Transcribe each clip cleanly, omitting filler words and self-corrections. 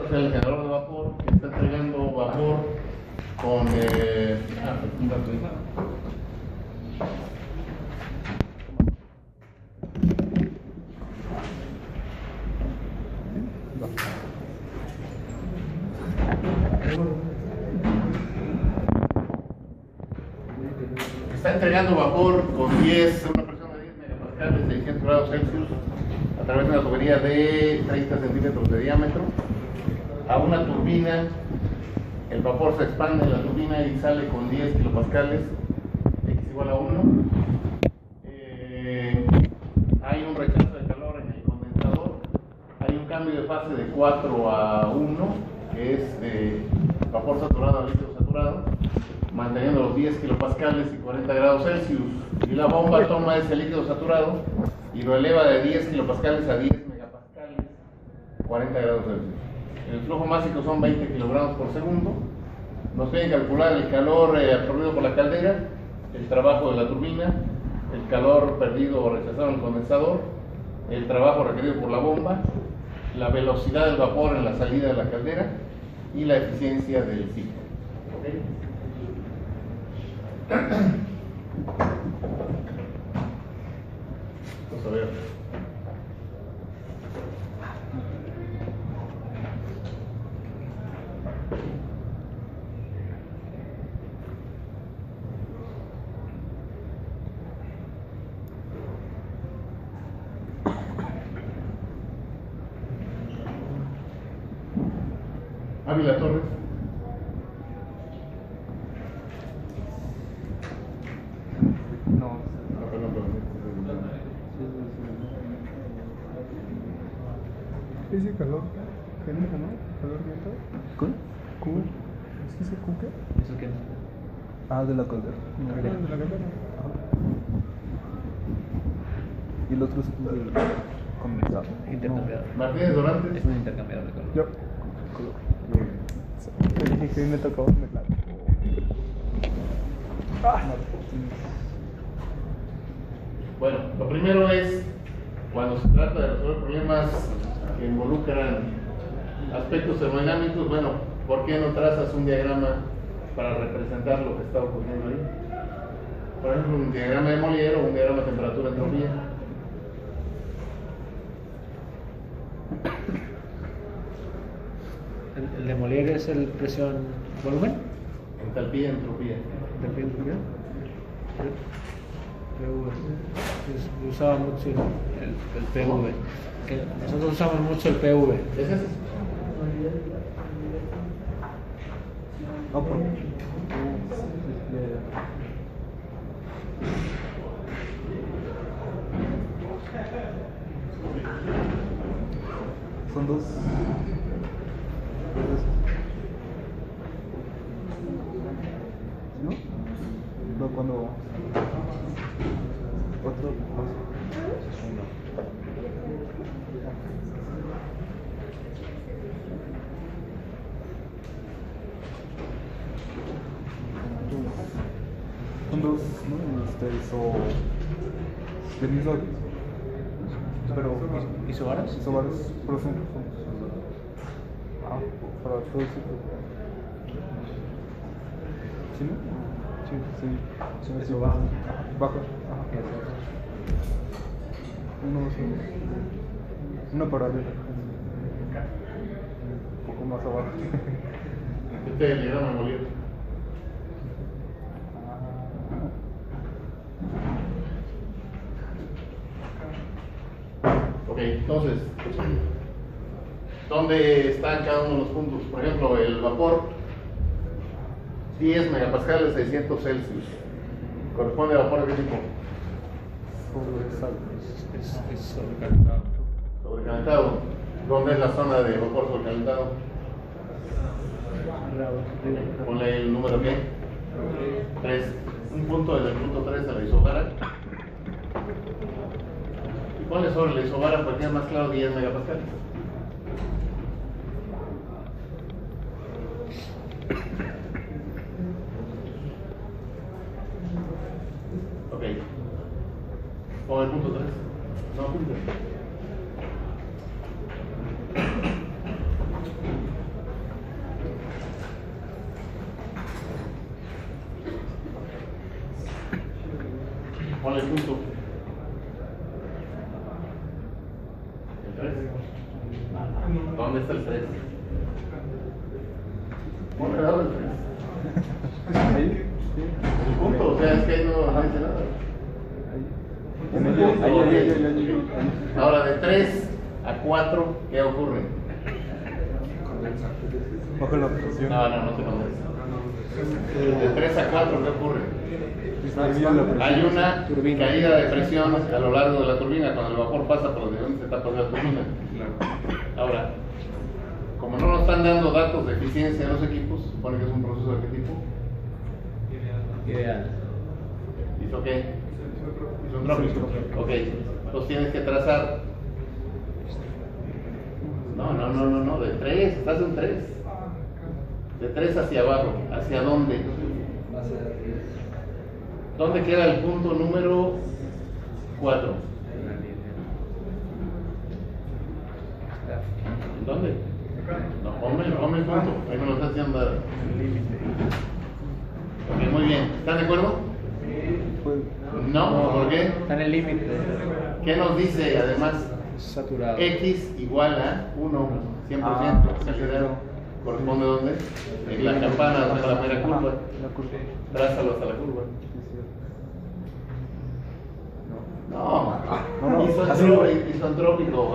es el generador de vapor que está entregando vapor con un dato de está entregando vapor con una presión de 10 megapascales de 600 grados Celsius a través de una tubería de 30 centímetros de diámetro a una turbina. El vapor se expande en la turbina y sale con 10 kilopascales, X igual a 1. Hay un rechazo de calor en el condensador. Hay un cambio de fase de 4 a 1, que es de vapor saturado a líquido saturado, manteniendo los 10 kilopascales y 40 grados Celsius. Y la bomba toma ese líquido saturado y lo eleva de 10 kilopascales a 10 megapascales, 40 grados Celsius. El flujo másico son 20 kilogramos por segundo. Nos tienen que calcular el calor absorbido por la caldera, el trabajo de la turbina, el calor perdido o rechazado en el condensador, el trabajo requerido por la bomba, la velocidad del vapor en la salida de la caldera y la eficiencia del ciclo. ¿Okay? Vamos a ver. Ávila Torres. No. Ese calor, ¿qué es, no? ¿Calor viento? ¿Cuál? ¿Cubo? ¿Es que ese cubo qué? ¿Eso qué es? Ah, de la caldera. No, De la caldera. Y el otro es el condensado. Intercambiador. Martínez Dorantes. Es un intercambiador de color. Yo. Sí, me tocó mezclar. Bueno, lo primero es cuando se trata de resolver problemas que involucran aspectos termodinámicos, bueno, ¿por qué no trazas un diagrama para representar lo que está ocurriendo ahí? Por ejemplo, un diagrama de Molière o un diagrama de temperatura-entropía. El de Molière es el presión-volumen. Entalpía-entropía. ¿Entropía? PV. Yo usaba mucho el PV. Que nosotros usamos mucho el PV. ¿Es ese? No, porque son dos. ¿No? No, cuando otro son dos, ¿no? Eso del mismo, pero ¿Isobaras? isobares, pero son para todo el ciclo. ¿Sí, no? Sí. Eso baja. Baja. Una paralela. Un poco más abajo. Este es el diagrama de Molière. Ok, entonces, ¿dónde están cada uno de los puntos? Por ejemplo, el vapor, 10 megapascales, 600 Celsius. ¿Corresponde a vapor de qué tipo? Es sobrecalentado. Sobrecalentado. ¿Dónde es la zona de vapor sobrecalentado? Ponle el número ¿qué? 3. Un punto desde el punto 3 a la isobara. Y ponle sobre la isobara para que quede más claro 10 megapascales. Ok. Pon el punto 3. No, punto. Ponle el punto. El 3. ¿Dónde está el 3? Ponle dado el 3. Ahí. El punto, o sea, es que ahí no dice nada. Ahí. Ahora, de 3 a 4, ¿qué ocurre? Bajo la presión. No se condensa. De 3 a 4, ¿qué ocurre? Disminuye la presión. Hay una caída de presión a lo largo de la turbina cuando el vapor pasa por las diferentes etapas de la turbina. Ahora, como no nos están dando datos de eficiencia en los equipos, supone que es un proceso de qué tipo. Ideal. ¿Hizo qué? Isotrópico. Ok, entonces tienes que trazar. No, de 3, estás en 3. De 3 hacia abajo, ¿hacia dónde? ¿Dónde queda el punto número 4? ¿Dónde? No, ponme el punto, ahí me lo está haciendo. Ok, muy bien, ¿están de acuerdo? No, ¿por qué? Está en el límite. ¿Qué nos dice además? Saturado. X igual a 1, 100%. Calidad. ¿Corresponde dónde? En la campana, hasta la mera curva. Trázalo hasta la curva. No, isotrópico,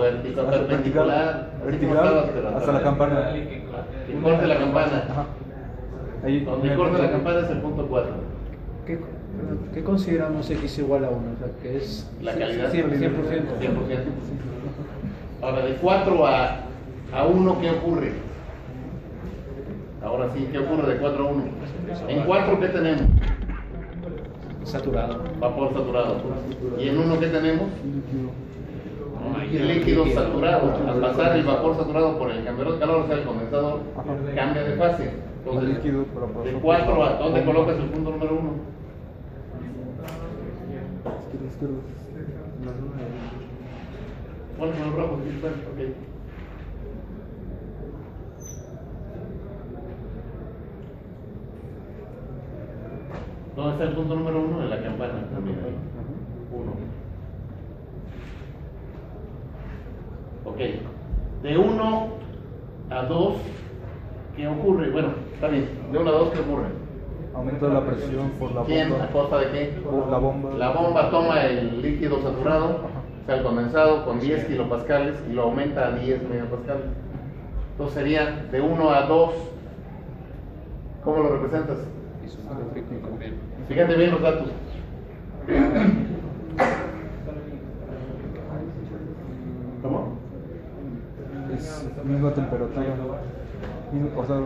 perpendicular. Hasta la campana. Que corte la campana. Ahí. Donde corte la campana es el punto 4. ¿Qué consideramos X igual a 1? O sea, que es La calidad 100%. 100%. Ahora, de 4 a 1, ¿qué ocurre? Ahora sí, ¿qué ocurre de 4 a 1? En 4, ¿qué tenemos? Saturado. Vapor saturado. ¿Y en 1 qué tenemos? Líquido saturado. Al pasar el vapor saturado por el cambiador de calor, o sea, el condensador, cambia de fase. Entonces, de 4 a ¿dónde colocas el punto número 1? Bueno, con el rojo, sí, bueno, ok. ¿Dónde está el punto número 1? En la campana también. 1. Ok. De 1 a 2, ¿qué ocurre? Bueno, está bien. De 1 a 2, ¿qué ocurre? Aumenta la presión por la ¿Quién? bomba. ¿A costa de qué? Por la bomba. La bomba toma el líquido saturado, o sea, el condensado, con 10 kilopascales y lo aumenta a 10 megapascales. Entonces sería de 1 a 2. ¿Cómo lo representas? Fíjate bien los datos. ¿Cómo? Es misma temperatura. O sea,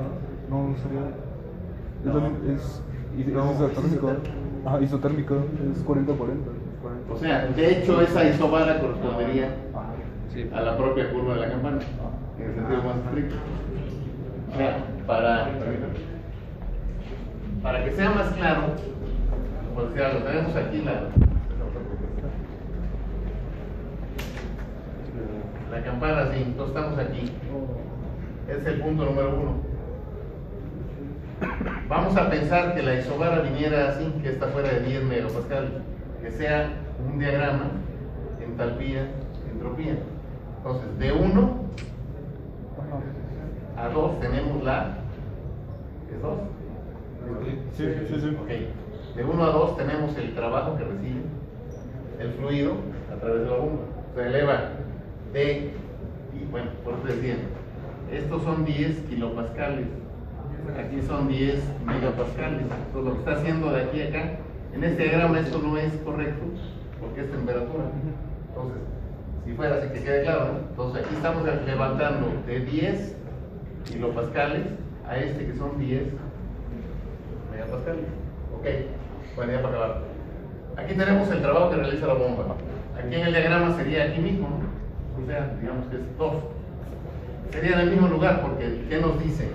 no sería. Es isotérmico. Isotérmico. Es 40-40. O sea, de hecho, esa isobara correspondería a la propia curva de la campana, en el sentido más estricto. O sea, para que sea más claro, pues ya lo tenemos aquí la campana, sí, entonces estamos aquí. Es el punto número 1. Vamos a pensar que la isobara viniera así, que está fuera de 10 megapascales, que sea un diagrama, entalpía, entropía. Entonces, de 1 a 2 tenemos ¿es 2? Sí. Ok. De 1 a 2 tenemos el trabajo que recibe el fluido a través de la bomba. Se eleva y bueno, por eso decía, estos son 10 kilopascales, aquí son 10 megapascales. Entonces lo que está haciendo de aquí a acá, en este diagrama esto no es correcto, porque es temperatura. Entonces, si fuera así que quede claro, ¿no? Entonces aquí estamos levantando de 10 kilopascales a este que son 10 megapascales. Ok, bueno, ya para acabar. Aquí tenemos el trabajo que realiza la bomba. Aquí en el diagrama sería aquí mismo, ¿no? O sea, digamos que es 2. Sería en el mismo lugar, porque ¿qué nos dice?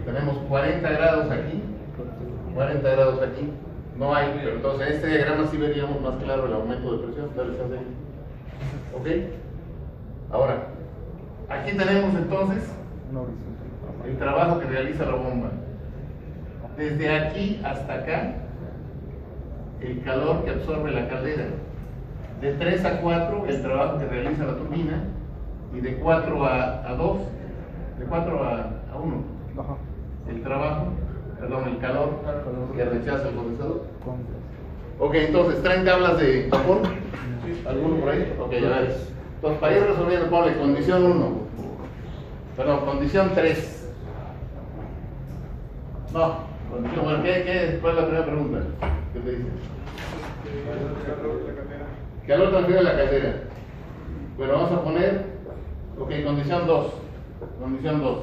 Tenemos 40 grados aquí, 40 grados aquí. No hay, pero entonces en este diagrama sí veríamos más claro el aumento de presión. Dale chance ahí. ¿Ok? Ahora, aquí tenemos entonces el trabajo que realiza la bomba. Desde aquí hasta acá, el calor que absorbe la caldera. De 3 a 4 el trabajo que realiza la turbina, y de 4 a 2, de 4 a 1 Ajá. el trabajo, perdón, el calor que rechaza el condensador. Con- Ok, entonces, ¿traen tablas de vapor? ¿Alguno por ahí? Ok, ya ves. Entonces, para ir resolviendo, ponle condición 1. Perdón, condición 3. No, condición, bueno, ¿cuál es la primera pregunta? ¿Qué te dice? Calor transfiere a la caldera. Bueno, vamos a poner, ok, condición 2. Condición 2.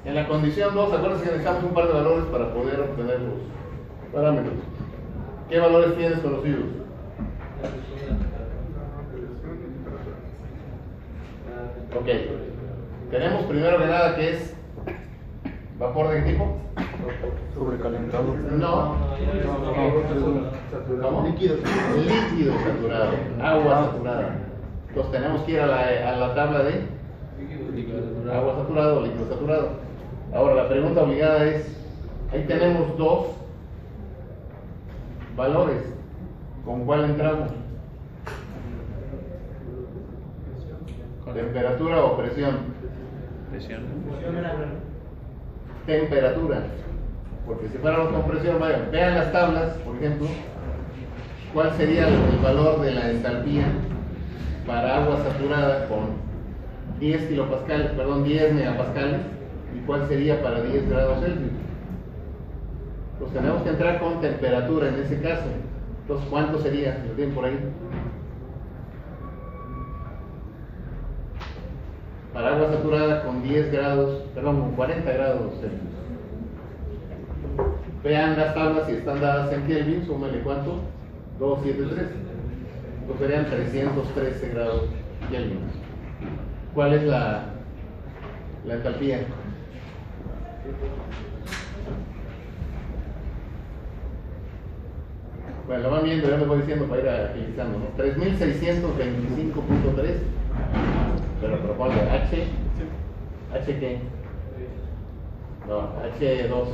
En la condición 2, acuérdense que necesitamos un par de valores para poder obtener los parámetros. ¿Qué valores tienes conocidos? Ok. Tenemos primero que nada que es vapor de qué tipo? Sobrecalentado. No. ¿Cómo? Líquido. Líquido saturado. Agua saturada. Entonces tenemos que ir a la tabla de agua saturada o líquido saturado. Ahora la pregunta obligada es, ahí tenemos dos valores. ¿Con cuál entramos? ¿Temperatura o presión? Presión. Temperatura. Porque si fuéramos con presión, vean las tablas, por ejemplo, ¿cuál sería el valor de la entalpía para agua saturada con 10 kilopascales, perdón, 10 megapascales? ¿Y cuál sería para 10 grados Celsius? Pues tenemos que entrar con temperatura en ese caso. Entonces, ¿cuánto sería? ¿Lo tienen por ahí? Para agua saturada con 10 grados, perdón, con 40 grados Celsius. Vean las tablas si están dadas en Kelvin, súmale cuánto, 273. Entonces serían 313 grados Kelvin. ¿Cuál es la entalpía? Bueno, lo van viendo, ya les voy diciendo para ir agilizando, ¿no? 3625.3. Pero ponle H qué? No, H2.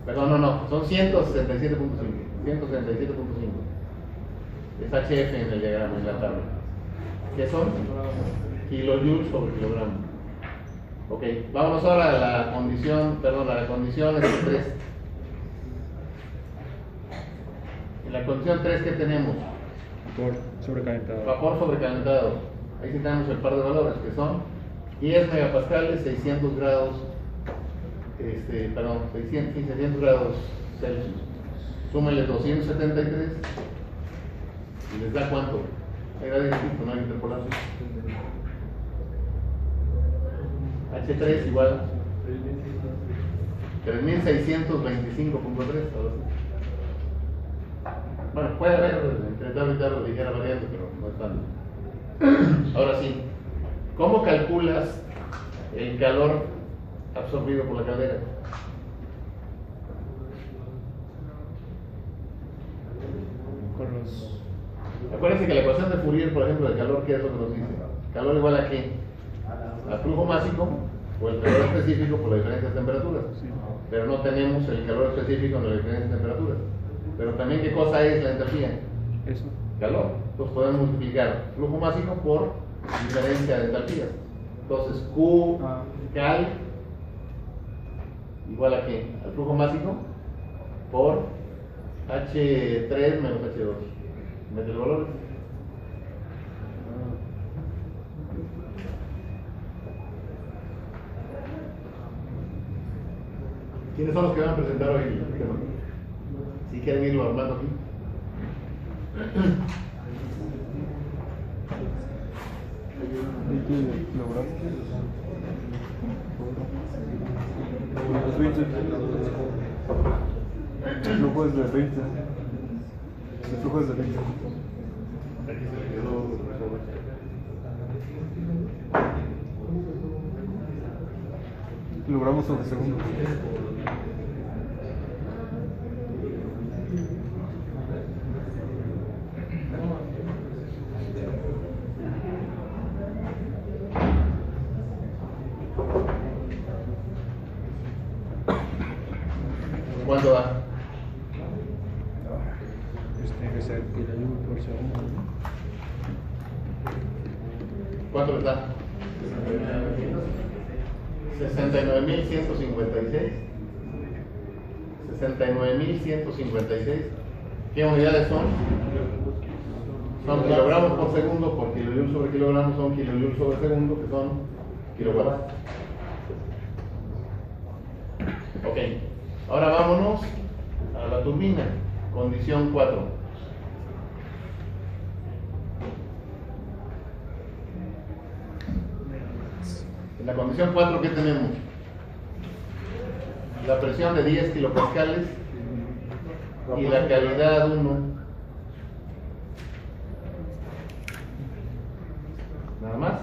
Perdón, no, son 167.5. 167.5. Es HF en el diagrama, en la tabla. ¿Qué son? Kilojoules sobre kilogramo. Ok, vámonos ahora a la condición, perdón, a la condición 3. En la condición 3, ¿qué tenemos? Vapor sobrecalentado. Vapor sobrecalentado. Ahí sí tenemos el par de valores que son 10 megapascales, 600 grados, perdón, 600 grados Celsius. Súmenle 273 y les da cuánto. Ahí da directito, no hay interpolación. H3 igual 3625.3. Bueno, puede haber entre tal y tal ligera variante, pero no es tanto. Ahora sí, ¿cómo calculas el calor absorbido por la caldera? Con los. Acuérdense que la ecuación de Fourier, por ejemplo, de calor, ¿qué es lo que nos dice? Calor igual a qué? Al flujo másico o el calor específico por la diferencia de temperaturas. Pero no tenemos el calor específico en la diferencia de temperaturas. Pero también, ¿qué cosa es la entalpía? Eso. Calor. Entonces podemos multiplicar flujo másico por diferencia de entalpías. Entonces Q cal igual a qué? Al flujo másico por H3 menos H2. Mete los valores. ¿Quiénes son los que van a presentar hoy el tema? Si quieren irlo armando aquí. Líquido de kilogramos. Los 20. El flujo es de 20. El flujo es de 20. Kilogramos sobre segundo. ¿Cuánto da? el segundo, ¿no? ¿Cuánto le da? 69.156. 69.156. ¿Qué unidades son? Son kilogramos por segundo por kilojoule sobre kilogramo, son kilojoule sobre segundo, que son kilowatts. Ok, ahora vámonos a la turbina, condición 4. En la condición 4, ¿qué tenemos? La presión de 10 kilopascales y la calidad 1. Nada más.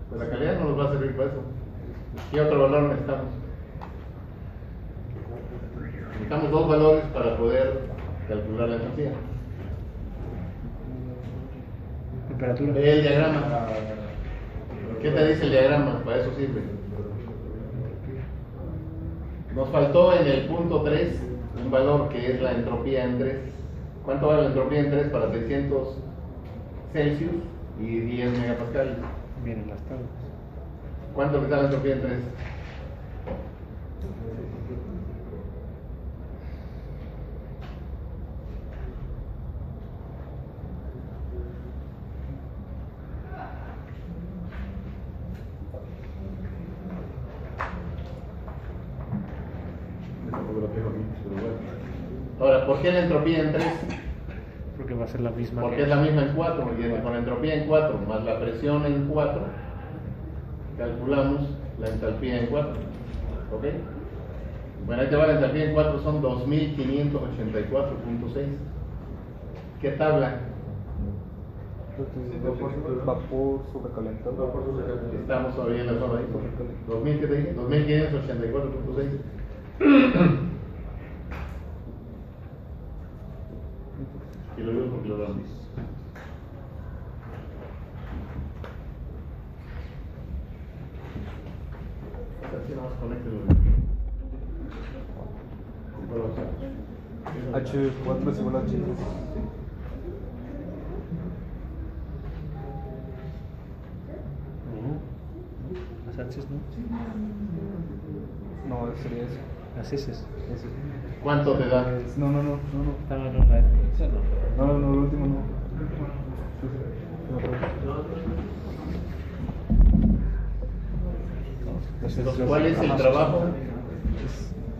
Pues la calidad no nos va a servir para eso. ¿Qué otro valor necesitamos? Necesitamos dos valores para poder calcular la energía. Temperatura. Ve el diagrama. ¿Qué te dice el diagrama? Para eso sirve. Nos faltó en el punto 3 un valor que es la entropía en 3. ¿Cuánto vale la entropía en 3 para 600 Celsius y 10 megapascales? Vienen las tablas. ¿Cuánto me da la entropía en 3? Ahora, ¿por qué la entropía en 3? Porque va a ser la misma. Porque que es la misma en 4, y con la entropía en 4 más la presión en 4, calculamos la entalpía en 4. ¿Ok? Bueno, ahí te va la entalpía en 4, son 2584.6. ¿Qué tabla? Vapor sobrecalentado. Estamos todavía en la zona ahí. 2000, ¿qué te dije? 2584.6. Kilojoules por kilogramo. Así nomás conéctelo. H4 es igual a H2. Las H's, ¿no? No, sería eso. Las S's. Ese. ¿Cuánto te da? No. No, no, esa no. No, el último no. Entonces, ¿cuál es el trabajo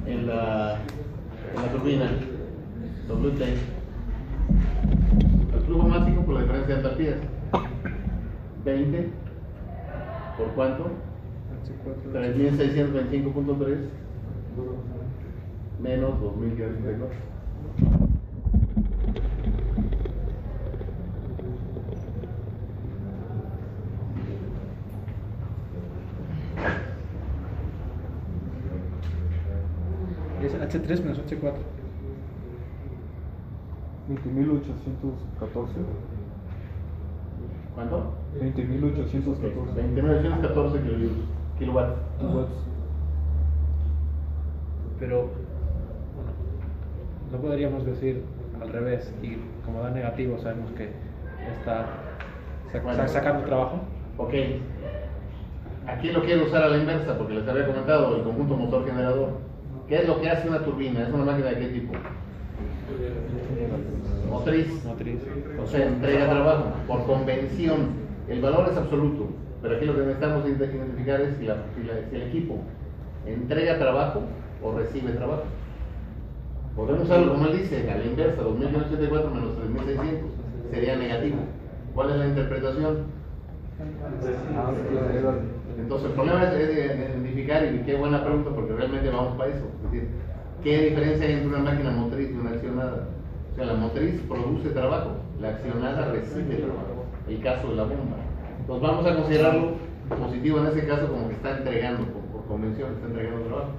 en la turbina? WT. El flujo máximo por la diferencia de entalpías. 20. ¿Por cuánto? 3625.3 menos 2564. Es H3 menos H4. 20.814. ¿Cuánto? 20.814. 2914 kilowatts. Pero, bueno, no podríamos decir al revés, y como da negativo sabemos que está sacando trabajo. Ok. Aquí lo quiero usar a la inversa porque les había comentado el conjunto motor generador. ¿Qué es lo que hace una turbina? ¿Es una máquina de qué tipo? Motriz. O sea, entrega trabajo. Por convención, el valor es absoluto. Pero aquí lo que necesitamos identificar es si el equipo entrega trabajo o recibe trabajo. Podemos usarlo como él dice, a la inversa, 2.084 menos 3.600 sería negativo. ¿Cuál es la interpretación? Entonces el problema es identificar, y qué buena pregunta porque realmente vamos para eso. Es decir, ¿qué diferencia hay entre una máquina motriz y una accionada? O sea, la motriz produce trabajo, la accionada recibe trabajo. El caso de la bomba. Entonces vamos a considerarlo positivo en ese caso como que está entregando, por convención, está entregando trabajo.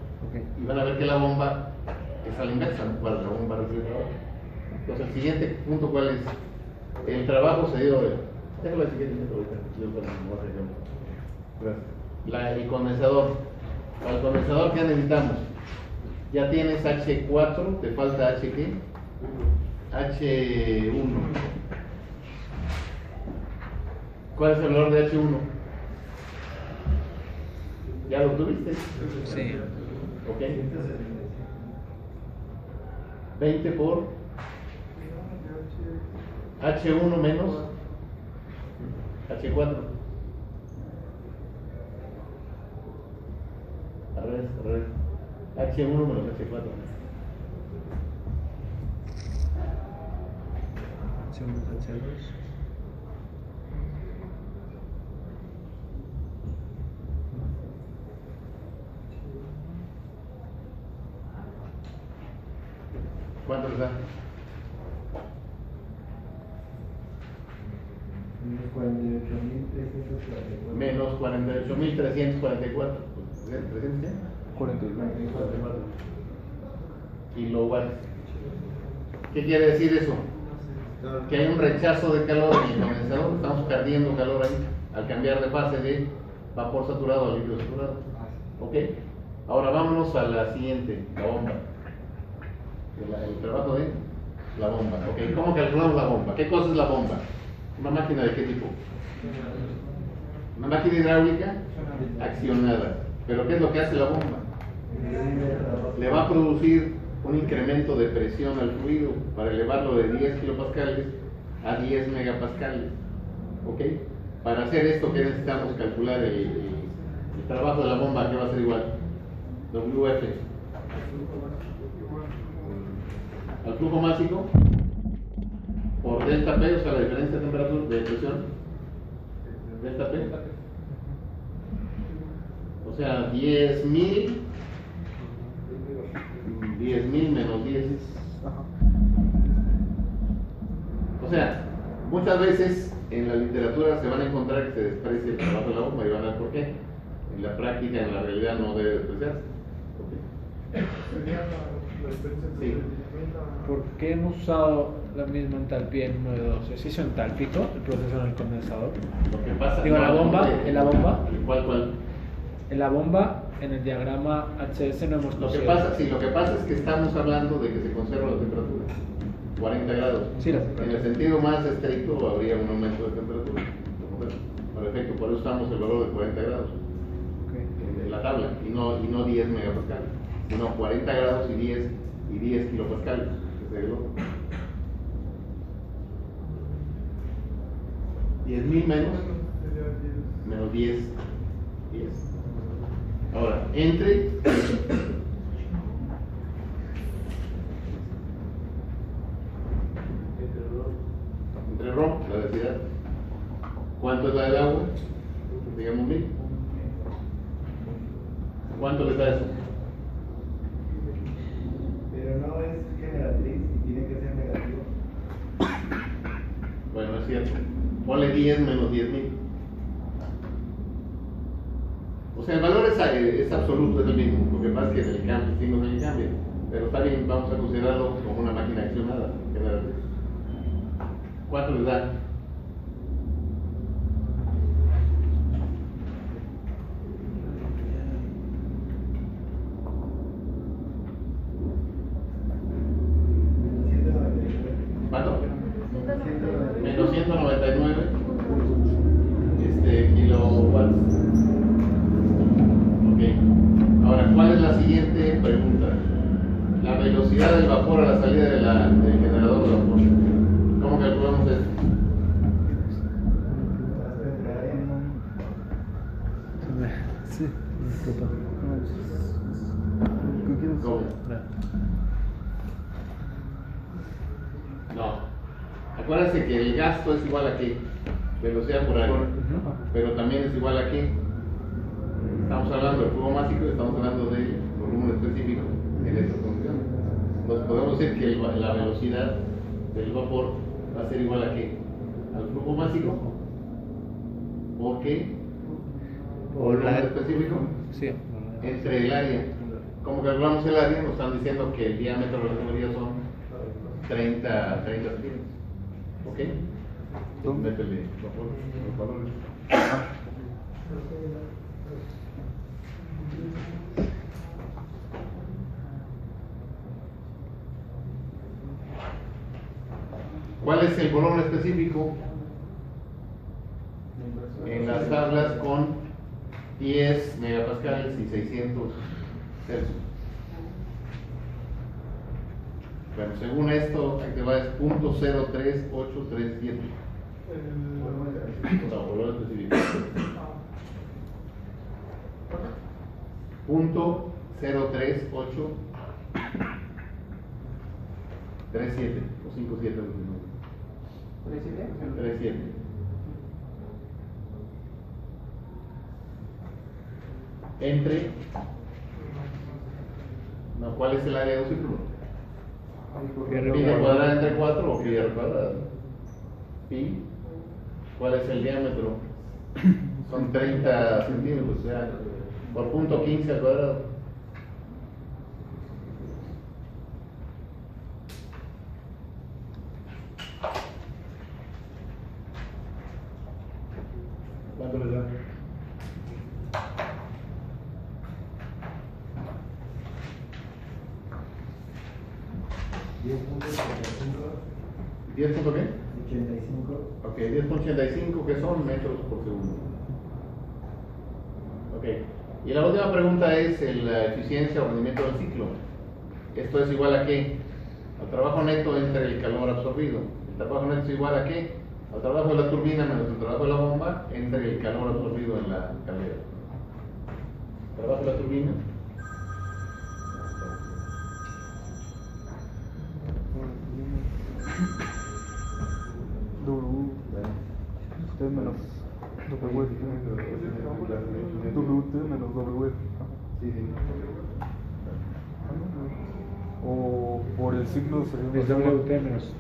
Y van a ver que la bomba es a la inversa, ¿no? Para la bomba recibe trabajo. Entonces el siguiente punto, ¿cuál es? El trabajo se dio de... Déjalo así que el condensador. Para el condensador, ¿qué necesitamos? Ya tienes H4, te falta H ¿qué? H1. ¿Cuál es el valor de H1? ¿Ya lo tuviste? Sí. Ok. 20 por H1 menos H4. Al revés. H1 menos H4. ¿Cuánto les da? Menos 48.344. ¿300 qué? 44. Kilowatts. ¿Qué quiere decir eso? Que hay un rechazo de calor en el condensador. Estamos perdiendo calor ahí al cambiar de fase de vapor saturado a líquido saturado. ¿Ok? Ahora vámonos a la siguiente, la bomba. El trabajo de la bomba. ¿Ok? ¿Cómo calculamos la bomba? ¿Qué cosa es la bomba? ¿Una máquina de qué tipo? Una máquina hidráulica accionada. ¿Pero qué es lo que hace la bomba? Le va a producir un incremento de presión al fluido para elevarlo de 10 kilopascales a 10 megapascales. ¿Ok? Para hacer esto, ¿qué necesitamos? Calcular el trabajo de la bomba, que va a ser igual. WF al flujo másico por delta P, o sea, la diferencia de temperatura, de presión, delta P, o sea, 10.000 menos 10. O sea, muchas veces en la literatura se van a encontrar que se desprecia el trabajo de la bomba y van a ver por qué. En la práctica, en la realidad, no debe despreciarse. Sí. ¿Por qué hemos usado la misma entalpía en 1 de 2? ¿Es isoentálpico el proceso en el condensador? Lo que pasa, Digo, la bomba, en la bomba. ¿Cuál? En la bomba, en el diagrama HS no hemos Lo que pasa es que estamos hablando de que se conserva la temperatura, 40 grados. Sí, la en temperatura. el sentido más estricto habría un aumento de temperatura. Por efecto, por eso usamos el valor de 40 grados en la tabla, y no 10 megapascales, sino 40 grados y 10 kilopascales. Que es el otro. 10.000 menos 10. Ahora, entre RO, la densidad. ¿Cuánto es la del agua? Digamos 1000. ¿Cuánto les da eso? Pero no es generatriz y tiene que ser negativo. Bueno, es cierto. Ponle 10 menos 10.000. O sea, el valor es absoluto, es el mismo. Lo que pasa es que en el cambio, sí, no se cambia. Pero está bien, vamos a considerarlo como una máquina accionada. ¿Cuánto les da? ¿Cuánto? Menos 199 kilowatts. Ok. Ahora, ¿cuál es la siguiente pregunta? La velocidad del vapor a la salida del generador de vapor. ¿Cómo calculamos esto? Sí. ¿Cómo? No. Acuérdense que el gasto es igual a qué? Velocidad por área. Pero también es igual a qué? Estamos hablando del flujo másico y estamos hablando del volumen específico en estas condiciones. Entonces podemos decir que la velocidad del vapor va a ser igual a qué? Al flujo másico. ¿Por qué? ¿Por volumen específico? Sí. Entre el área. ¿Cómo calculamos el área? Nos están diciendo que el diámetro de la tubería son 30 centímetros. ¿Ok? ¿Dónde? Métele los valores. ¿Cuál es el volumen específico? 10 megapascales y 600 Celsius. Bueno, según esto, aquí te va, es .03837. No, valor específico. .03837 o 57. 37. Entre. No, ¿cuál es el área de un círculo? Pi al cuadrado entre 4 o pi al cuadrado. Pi. ¿Cuál es el diámetro? Son 30 centímetros, o sea, por punto 15 al cuadrado. ¿Cuánto les da? ¿10 punto qué? 85. Ok, 10.85, que son metros por segundo. Ok, y la última pregunta es la eficiencia o rendimiento del ciclo. ¿Esto es igual a qué? Al trabajo neto entre el calor absorbido. ¿El trabajo neto es igual a qué? Al trabajo de la turbina menos el trabajo de la bomba entre el calor absorbido en la caldera. Trabajo de la turbina. T menos W. WT menos W. Sí, sí. O por el ciclo sería Es WT menos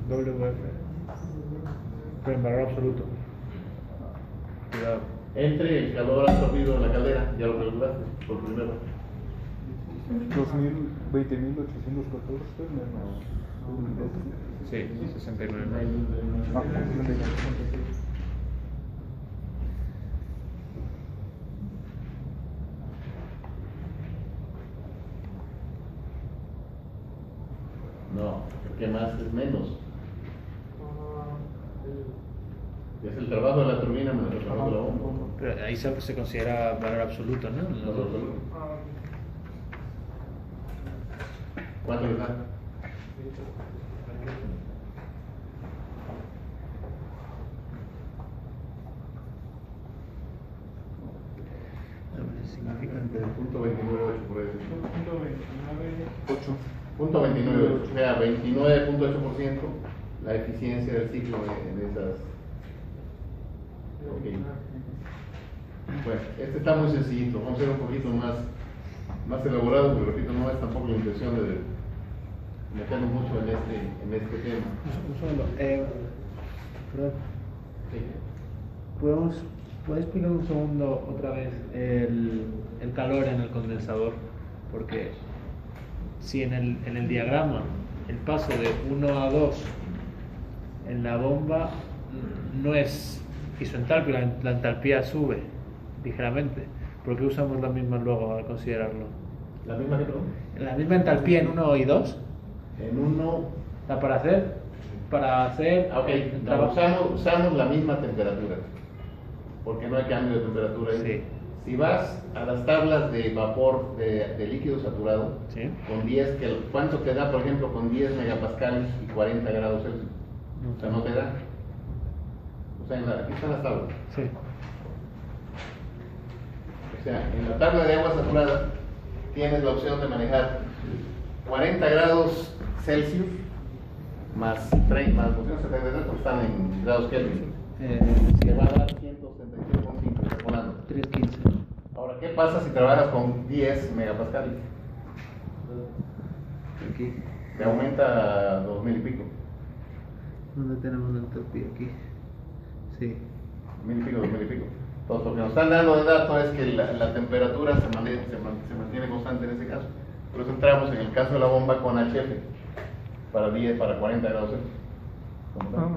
WF. Pero en valor absoluto. Cuidado. Entre el calor absorbido en la caldera, ya lo calculaste por primero. 20.814 menos. Sí, 69. Ah, 69. No, porque más es menos. Es el trabajo de la turbina menos el trabajo de la bomba. Pero ahí se considera valor absoluto, ¿no? Valor absoluto. ¿Cuánto le da? Significa Punto 29.8 por ahí. Punto 8. Punto 29.8, o sea, 29.8% la eficiencia del ciclo en esas. Ok. Bueno, este está muy sencillito, vamos a ser un poquito más elaborado, pero repito, no es tampoco la intención de meternos mucho en este tema. un segundo. Perdón. Sí. ¿Puedes explicar un segundo otra vez el calor en el condensador? Porque si en el diagrama el paso de 1 a 2 en la bomba no es isoentalpia, la entalpía sube ligeramente. ¿Por qué usamos la misma luego al considerarlo? ¿La misma que todo? La misma entalpía en 1 y 2. En uno. O sea, para hacer Ok, el no, trabajo. usamos la misma temperatura, porque no hay cambio de temperatura ahí. Sí. Si vas a las tablas de vapor de líquido saturado, Sí. con 10, ¿cuánto te da, por ejemplo, con 10 megapascales y 40 grados Celsius? O sea, no te da. O sea, aquí están las tablas. Sí. O sea, en la tabla de agua saturada tienes la opción de manejar 40 grados Celsius más 30, más 273, porque están en grados Kelvin. Te va a dar 167.5, volando. 315. Ahora, ¿qué pasa si trabajas con 10 megapascales? Aquí. Te aumenta a 2000 y pico. ¿Dónde tenemos la entropía? Aquí. Sí. 1000 y pico, 2000 y pico. Entonces, lo que nos están dando de dato es que la temperatura se mantiene constante en ese caso. Por eso entramos en el caso de la bomba con HF para 40 grados Celsius. ¿Cómo está?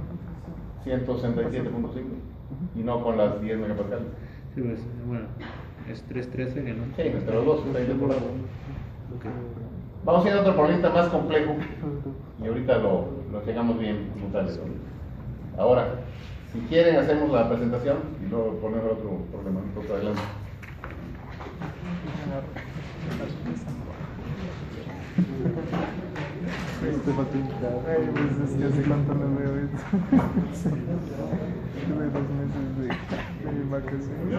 167.5 y no con las 10 megapascales. Sí, pues, bueno, es 313 que no. Sí, entre los dos, está ahí de por lado. Ok. Vamos a ir a otro problemita más complejo y ahorita lo llegamos bien como tal. Ahora, Si quieren, hacemos la presentación y luego ponemos otro problema, otro adelante. Te faltó invitar. Ay, pues es que hace cuánto no veo esto. Sí. Tuve 2 meses de vacaciones. No,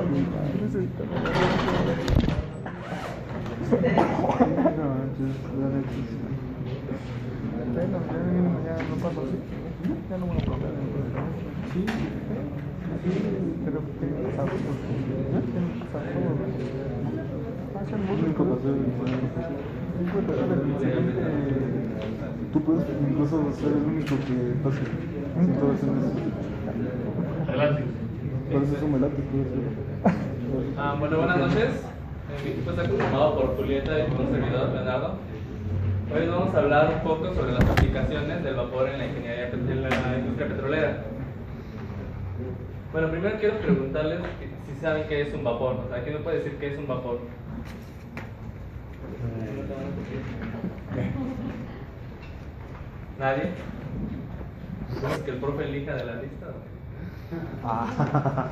just la neta sí. Bueno, ya no pasa así. Ya no me lo pongo en el programa. Sí, pero ¿qué pasa? Hacen Nunca pasó Tú puedes incluso ser el único que pase sin todo eso. Adelante. Por eso me late todo eso. Bueno, buenas noches. Mi equipo está conformado por Julieta y por un servidor, Leonardo. Hoy vamos a hablar un poco sobre las aplicaciones del vapor en la ingeniería, en la industria petrolera. Bueno, primero quiero preguntarles si saben qué es un vapor. O sea, ¿quién me puede decir qué es un vapor? ¿Nadie? ¿Sabes que el profe elija de la lista?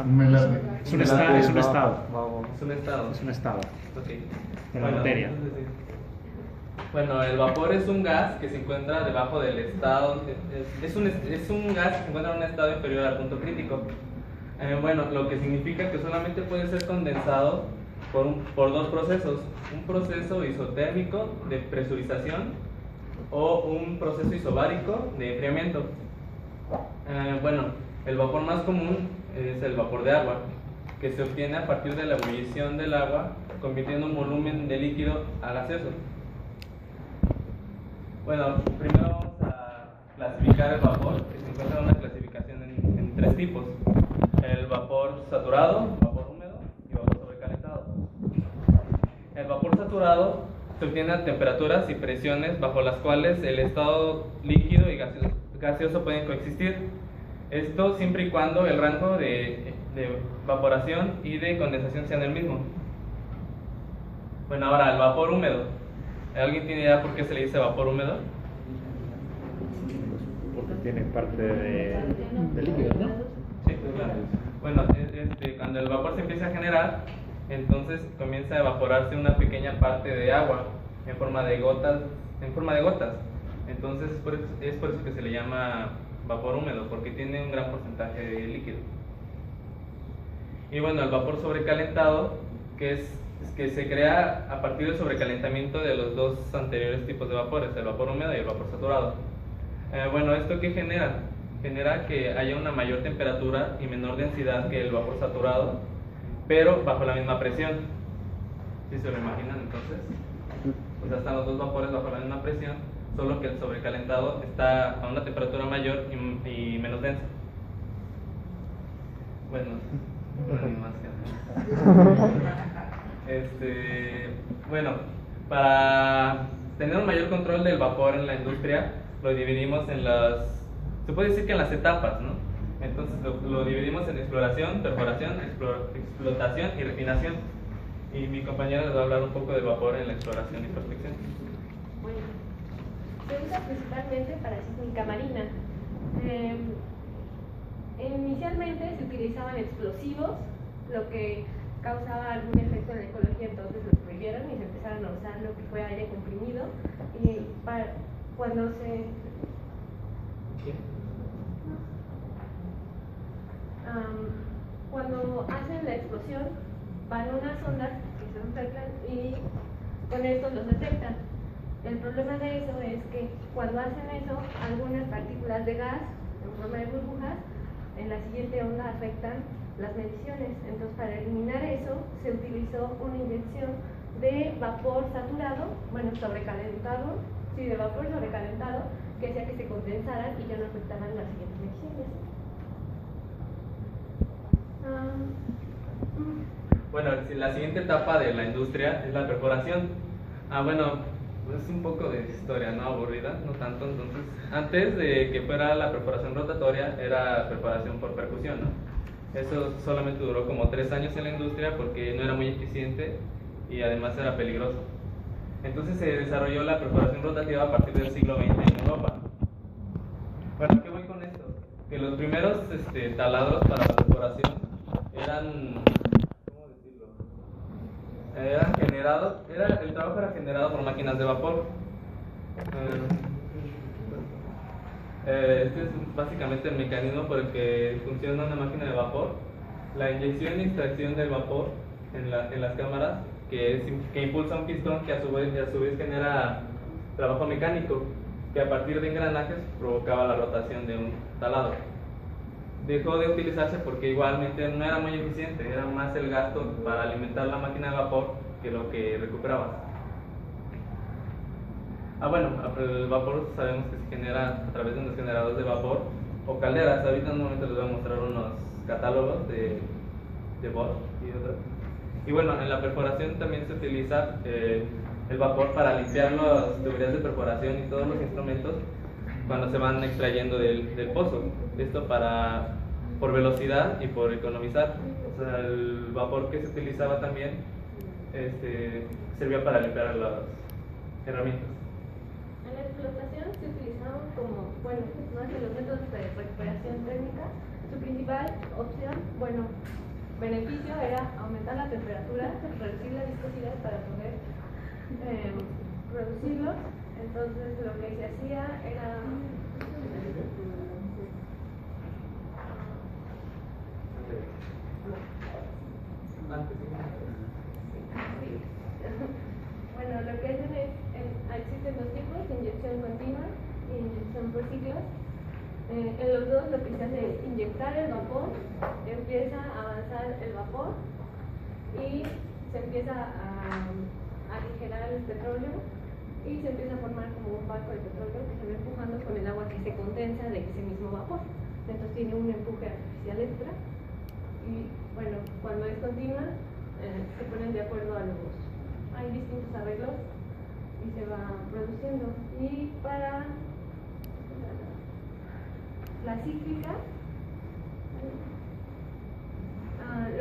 Me late. Es un estado. Es un estado. Es un estado. Es un estado. Ok. De la materia. entonces sí. Bueno, el vapor es un gas que se encuentra debajo del estado. Es un gas que se encuentra en un estado inferior al punto crítico. Bueno, lo que significa que solamente puede ser condensado por 2 procesos: un proceso isotérmico de presurización o un proceso isobárico de enfriamiento. Bueno, el vapor más común es el vapor de agua, que se obtiene a partir de la ebullición del agua, convirtiendo un volumen de líquido a gaseoso. Bueno, primero vamos a clasificar el vapor, que se encuentra en una clasificación en 3 tipos: el vapor saturado, vapor húmedo y vapor sobrecalentado. El vapor saturado se obtiene a temperaturas y presiones bajo las cuales el estado líquido y gaseoso pueden coexistir. Esto siempre y cuando el rango de evaporación y de condensación sean el mismo. Bueno, ahora el vapor húmedo. ¿Alguien tiene idea por qué se le dice vapor húmedo? Porque tiene parte de líquido, ¿no? Sí, claro. Bueno, cuando el vapor se empieza a generar, entonces comienza a evaporarse una pequeña parte de agua en forma de gotas. Entonces es por eso que se le llama vapor húmedo, porque tiene un gran porcentaje de líquido. Y bueno, el vapor sobrecalentado, que se crea a partir del sobrecalentamiento de los 2 anteriores tipos de vapores, el vapor húmedo y el vapor saturado. Bueno, ¿esto qué genera? Genera que haya una mayor temperatura y menor densidad que el vapor saturado, pero bajo la misma presión. ¿Sí se lo imaginan entonces? O sea, están los 2 vapores bajo la misma presión, solo que el sobrecalentado está a una temperatura mayor y menos densa. Bueno, una animación. Bueno, para tener un mayor control del vapor en la industria, lo dividimos se puede decir que en las etapas, ¿no? Entonces lo dividimos en exploración, perforación, explotación y refinación. Y mi compañera les va a hablar un poco del vapor en la exploración y prospección. Bueno, se usa principalmente para sísmica marina. Inicialmente se utilizaban explosivos, lo que causaba algún efecto en la ecología, entonces los prohibieron y se empezaron a usar lo que fue aire comprimido. Y cuando hacen la explosión, van unas ondas que se inflan y con esto los detectan. El problema de eso es que cuando hacen eso, algunas partículas de gas en forma de burbujas en la siguiente onda afectan las mediciones. Entonces, para eliminar eso, se utilizó una inyección de vapor saturado, sobrecalentado, de vapor sobrecalentado, que hacía que se condensaran y ya no afectaban las siguientes mediciones. Bueno, la siguiente etapa de la industria es la perforación. Es un poco de historia, ¿no? Aburrida, no tanto. Entonces, antes de que fuera la perforación rotatoria, era perforación por percusión, ¿no? Eso solamente duró como 3 años en la industria porque no era muy eficiente y además era peligroso. Entonces se desarrolló la perforación rotativa a partir del siglo XX en Europa. Bueno, ¿a qué voy con esto? que los primeros taladros para la perforación eran, ¿cómo decirlo? Eran generados, el trabajo era generado por máquinas de vapor. Este es básicamente el mecanismo por el que funciona una máquina de vapor. La inyección y extracción del vapor en las cámaras, que impulsa un pistón que a su vez genera trabajo mecánico, que a partir de engranajes provocaba la rotación de un taladro. Dejó de utilizarse porque igualmente no era muy eficiente, era más el gasto para alimentar la máquina de vapor que lo que recuperabas. Bueno, el vapor sabemos que se genera a través de unos generadores de vapor o calderas. Ahorita en un momento les voy a mostrar unos catálogos de Bosch y otros. Y bueno, en la perforación también se utiliza el vapor para limpiar las tuberías de perforación y todos los instrumentos cuando se van extrayendo del pozo. Esto por velocidad y por economizar. O sea, el vapor que se utilizaba también servía para limpiar las herramientas. En la explotación se utilizaban como, más de los métodos de recuperación térmica. Su principal opción, beneficio era aumentar la temperatura, reducir la viscosidad para poder producirlos. Entonces lo que se hacía era lo que hacen es, existen dos tipos, inyección continua y inyección por ciclos. En los dos lo que se hace es inyectar el vapor, empieza a avanzar el vapor y se empieza a aligerar el petróleo y se empieza a formar como un barco de petróleo que se va empujando con el agua que se condensa de ese mismo vapor. Entonces tiene un empuje artificial extra y cuando es continua se ponen de acuerdo hay distintos arreglos y se va produciendo. Y para la cíclica,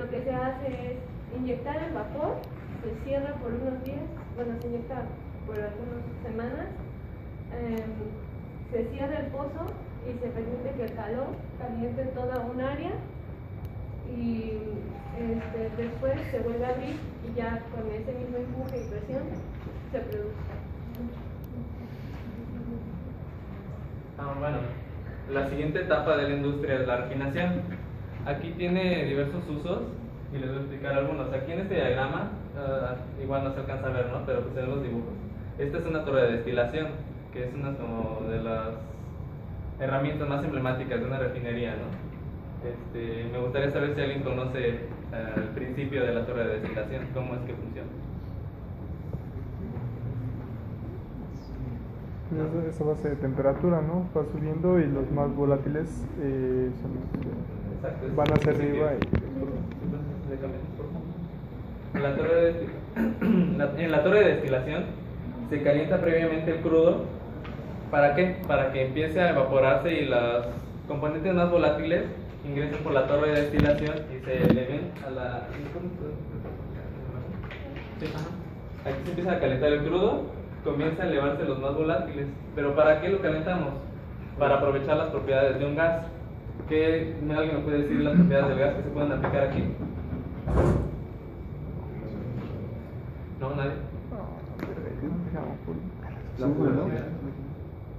lo que se hace es inyectar el vapor, se cierra por unos días, se inyecta por algunas semanas, se cierra el pozo y se permite que el calor caliente toda un área y después se vuelve a abrir y ya con ese mismo empuje y presión se produce. La siguiente etapa de la industria es la refinación. Aquí tiene diversos usos y les voy a explicar algunos. Aquí en este diagrama, igual no se alcanza a ver, ¿no? Pero pues en los dibujos. Esta es una torre de destilación, que es una como de las herramientas más emblemáticas de una refinería, ¿no? Me gustaría saber si alguien conoce el principio de la torre de destilación, cómo es que funciona. Esa base de temperatura, ¿no? Va subiendo y los más volátiles van hacia arriba. En la torre de destilación se calienta previamente el crudo. ¿Para qué? Para que empiece a evaporarse y los componentes más volátiles ingresen por la torre de destilación y se eleven a la... Aquí se empieza a calentar el crudo, comienza a elevarse los más volátiles. ¿Pero para qué lo calentamos? Para aprovechar las propiedades de un gas. ¿Alguien me puede decir las propiedades del gas que se pueden aplicar aquí? ¿No? ¿Nadie?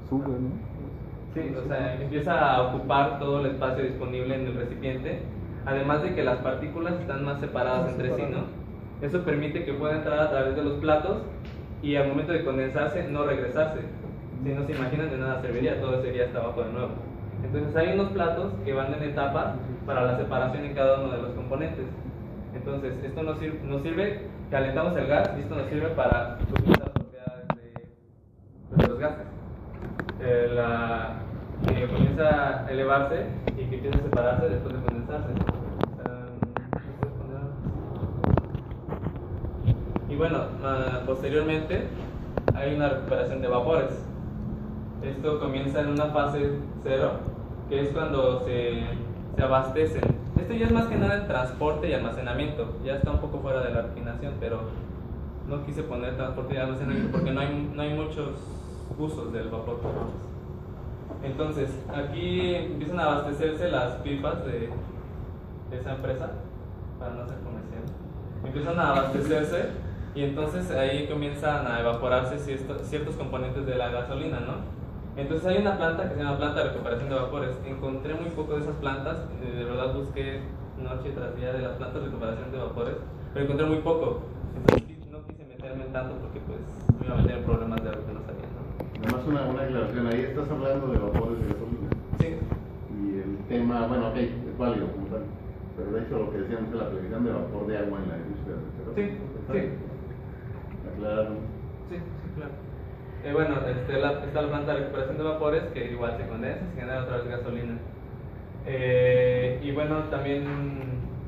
Sube, ¿no? Sí, o sea, empieza a ocupar todo el espacio disponible en el recipiente, además de que las partículas están más separadas entre sí, ¿no? Eso permite que pueda entrar a través de los platos y al momento de condensarse no regresarse. Si no se imaginan, de nada serviría, todo sería hasta abajo de nuevo. Entonces hay unos platos que van en etapas para la separación en cada uno de los componentes. Entonces esto nos sirve, calentamos el gas y esto nos sirve para utilizar las propiedades de los gases. Que comienza a elevarse y que empieza a separarse después de condensarse. Y posteriormente hay una recuperación de vapores. Esto comienza en una fase 0, que es cuando se abastecen. Esto ya es más que nada el transporte y almacenamiento. Ya está un poco fuera de la refinación, pero no quise poner transporte y almacenamiento porque no hay muchos usos del vapor. Entonces, aquí empiezan a abastecerse las pipas de esa empresa, para no ser comercial. Empiezan a abastecerse y entonces ahí comienzan a evaporarse ciertos componentes de la gasolina, ¿no? Entonces hay una planta que se llama planta de recuperación de vapores. Encontré muy poco de esas plantas, de verdad busqué noche tras día de las plantas de recuperación de vapores, pero encontré muy poco. Entonces no quise meterme tanto porque pues me iba a meter en problemas de algo que no sabía, ¿no? Además una aclaración, ahí estás hablando de vapores de gasolina. Sí. Y el tema, bueno, ok, es válido como tal, pero de hecho lo que decíamos es la previsión de vapor de agua en la industria del petróleo. Sí, sí. Aclarar. Sí, claro. Bueno, está la planta de recuperación de vapores que igual se condensa, se genera otra vez gasolina. Y bueno, también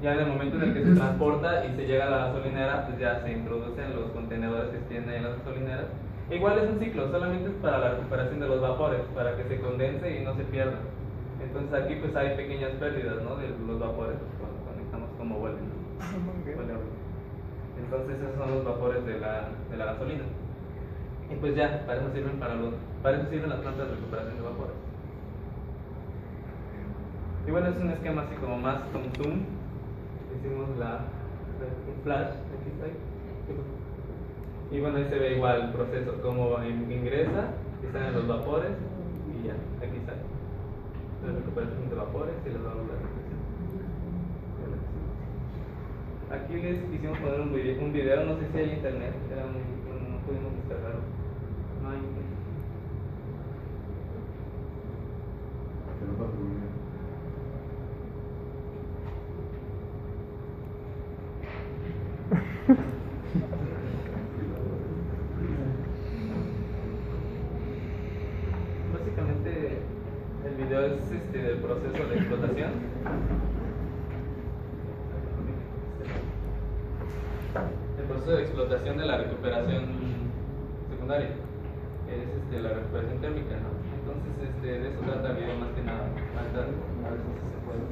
ya en el momento en el que se transporta y se llega a la gasolinera, pues ya se introducen los contenedores que tienen ahí en las gasolineras. Igual es un ciclo, solamente es para la recuperación de los vapores, para que se condense y no se pierda. Entonces aquí pues hay pequeñas pérdidas, ¿no?, de los vapores cuando conectamos como vuelven, ¿no? Entonces esos son los vapores de la gasolina. Y pues ya, para eso sirven las plantas de recuperación de vapores. Y bueno, es un esquema así como más con zoom. Hicimos un flash, aquí está ahí. Y bueno, ahí se ve igual el proceso, cómo ingresa, y salen los vapores, y ya, aquí está. La recuperación de vapores y las válvulas de presión. Aquí les quisimos poner un video, no sé si hay internet, no pudimos descargarlo. No hay internet. Se nos va a terminar. Básicamente el video es del proceso de explotación. El proceso de explotación de la recuperación secundaria, que es la recuperación térmica, ¿no? Entonces de eso trata el video más que nada. A ver si se puede.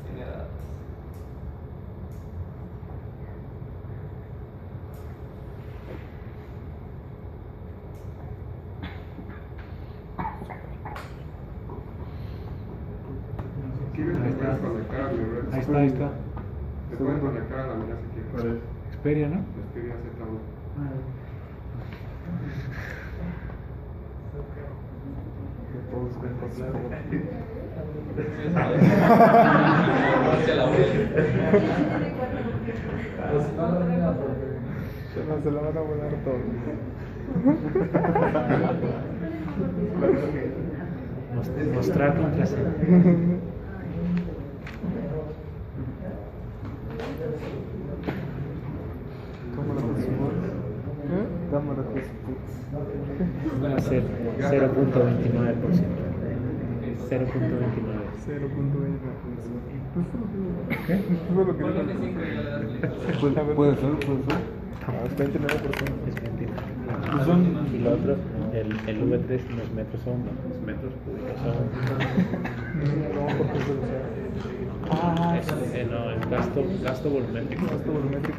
Tiene datos. ¿Quieres te puedes conectar a mi red? Ahí está. Te puedes conectar a la mía si quieres. ¿Cuál es? Xperia, ¿no? Xperia Z1. Se la voy. Se la van a volar todo. Mostrar contraseña. Cámara Va a ser 0.29%. 0.29. 0.20. ¿Qué? Eso es lo que Ponle dijo. 5 y ya le das listo. Puede ser. Es 29%. Es 29. Y lo otro, el V3 no es metros son, es metros cúbicos son. No, porque eso lo sé. No, es gasto volumétrico. Gasto volumétrico.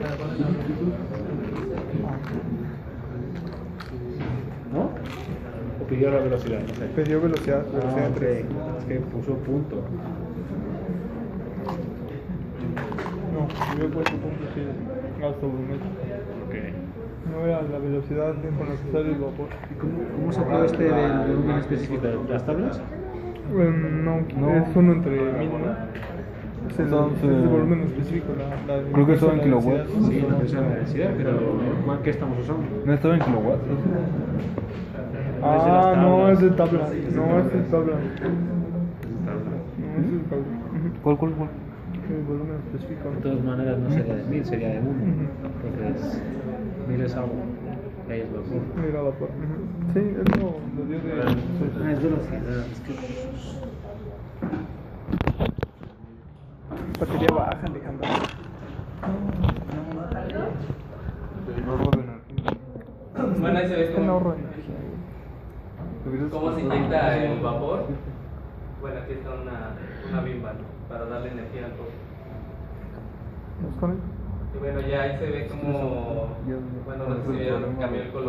¿No? ¿O pidió la velocidad? No sé. Pidió velocidad entre. Es que puso punto. No, yo he puesto punto sí, gasto volumétrico. Ok. No era la velocidad con la que sale el vapor. ¿Cómo sacó del volumen específico? ¿Las tablas? No, es uno entre 1000, ¿no? Es el volumen específico, Creo que son la en kilowatts. densidad. Sí, no es la densidad, pero ¿qué estamos usando? ¿No estaba en kilowatts? Ah, no, es de tabla. No, es de tabla. No, es de tabla. ¿Cuál? El volumen específico. De todas maneras no sería de 1000, sería de 1. Entonces, 1000 es agua, y ahí es vapor. Mira vapor. Sí, él lo dio de. Es velocidad. Batería baja, Alejandro. Ahorro de energía. Bueno, ahí se ve Un como ahorro de energía. ¿Cómo se inyecta el vapor? Bueno, aquí está una bimba, ¿no? Para darle energía al pozo. ¿Es con él? Y bueno, ya ahí se ve como, bueno, no sé si vieron, cambió el color.